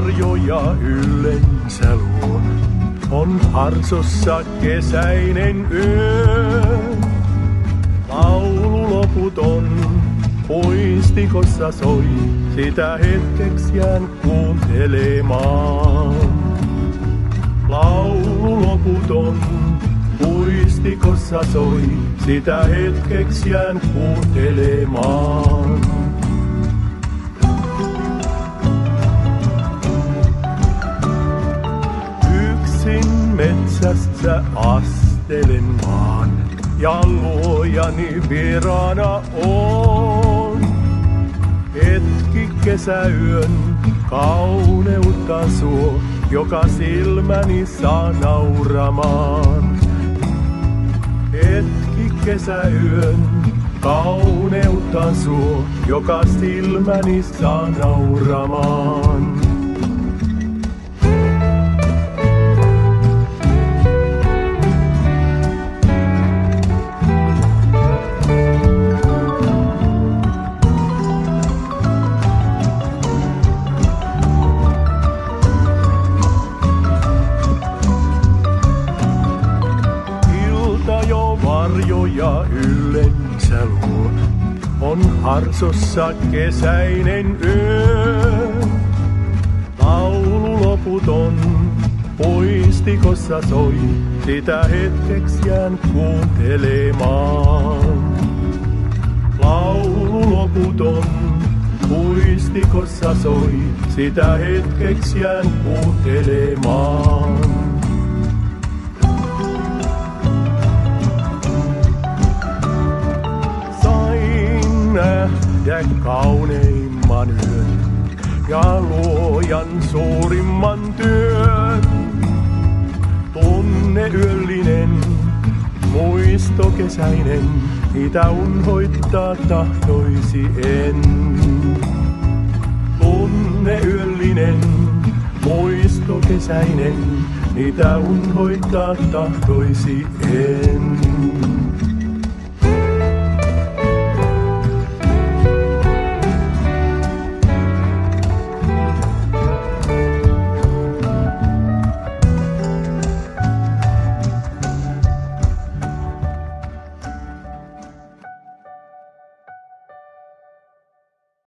varjoja yleensä luo. On harsossa kesäinen yö. Laulu loputon puistikossa soi. Sitä hetkeksi jään kuuntelemaan. Laulu loputon puistikossa soi. Sitä hetkeksi jään kuuntelemaan. Yksin metsässä astelen vaan ja luojani vieraana on. Hetki kesäyön kauneutta suo, joka silmäni saa nauramaan. Hetki kesäyön kauneutta suo, joka silmäni saa nauramaan. Varjoja yleensä luo. On harsossa kesäinen yö. Laulu loputon puistikossa soi. Sitä hetkeksi jään kuuntelemaan. Laulu loputon puistikossa soi. Sitä hetkeksi jään kuuntelemaan. Nähdä kauneimman yön ja luojan suurimman työn. Tunne yöllinen, muisto kesäinen, mitä unhoittaa tahtoisi en. Tunne yöllinen, muisto kesäinen, mitä unhoittaa tahtoisi en.